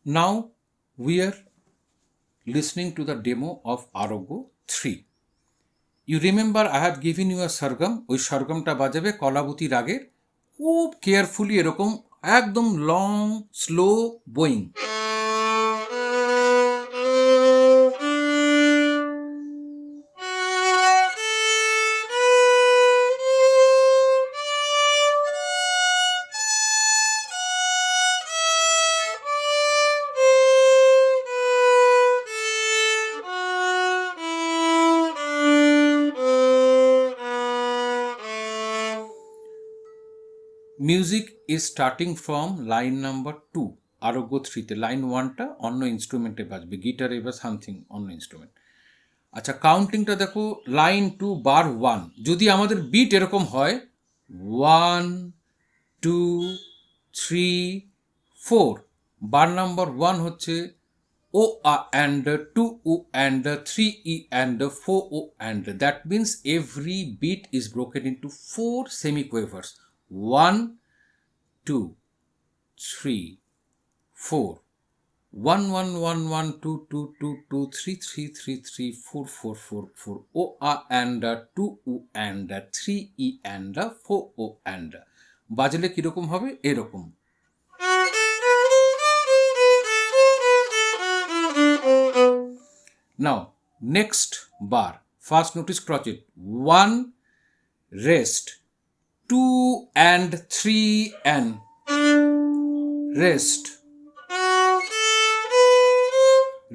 Now we are listening to the demo of Aroggo 3. You remember I have given you a sargam. ওই সরগমটা বাজাবে কলাবতী রাগের, খুব carefully, এরকম একদম long slow Boeing. Music is starting from line number 2 আরোগ্য 3-তে। Line 1টা অন্য ইনস্ট্রুমেন্টে বাজবে, গিটারে বা সামথিং অন্য ইনস্ট্রুমেন্ট। আচ্ছা, কাউন্টিংটা দেখো, লাইন 2 বার 1। যদি আমাদের বিট এরকম হয় 1 2 3 4, বার নাম্বার 1 হচ্ছে ও and 2 O and 3 e and 4 o and। That means every beat is broken into 4 semiquavers. 1 2 3 4, 1 1 1 1 2 2 2 2 3 3 3 3 4 4 4 4 o and 2 o and 3 e and 4 o and। বাজলে কিরকম হবে? এরকম। Now next bar, first notice crotchet, 1 rest, 2 and 3 and rest.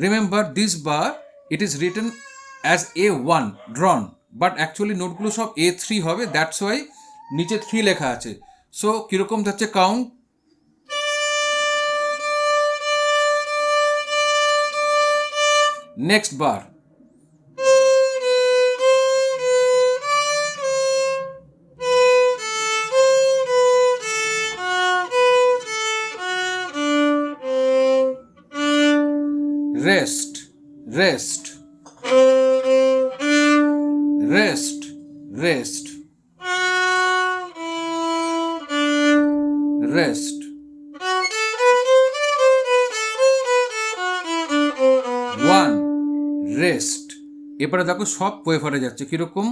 Remember this bar, it is written as A1 drawn, but actually নোটগুলো সব A3 হবে, that's why নিচে 3 লেখা আছে। সো কিরকম যাচ্ছে কাউন্ট? নেক্সট বার, rest rest rest rest rest, 1 rest। এবারে দেখো সব কোয়েফারে যাচ্ছে কিরকম?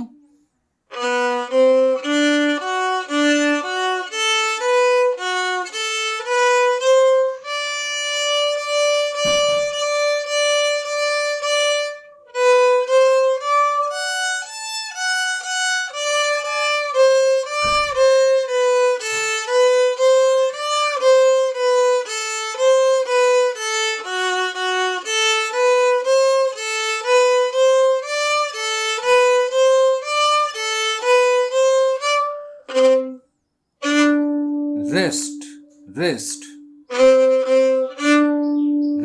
Rest rest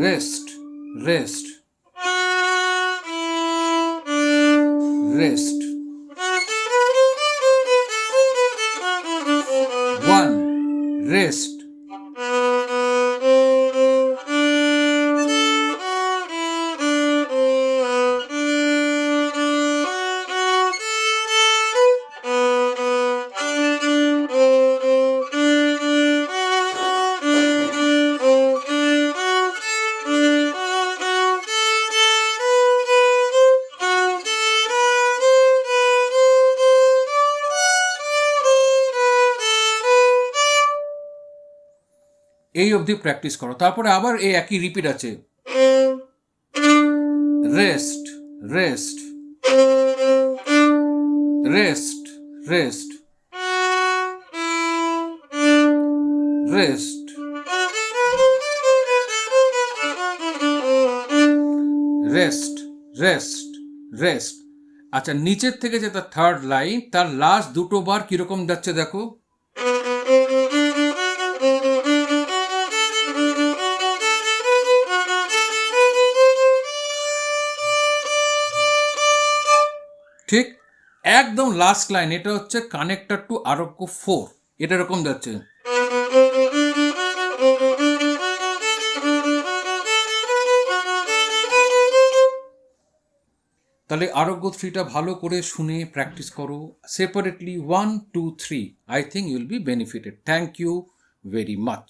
rest rest rest, 1 rest, এই অবধি প্র্যাকটিস করো। তারপরে আবার এই একই রিপিট আছে, rest rest rest rest rest rest rest rest. আচ্ছা, নিচের থেকে যেটা থার্ড লাইন, তার লাস্ট দুটো বার কিরকম যাচ্ছে দেখো। ঠিক একদম লাস্ট লাইন, এটা হচ্ছে কানেক্টর টু আরোগ্য 4, এটা এরকম যাচ্ছে। তাহলে আরোগ্য 3টা ভালো করে শুনে প্র্যাকটিস করো separately, 1 2 3। I think you will be benefited. Thank you very much.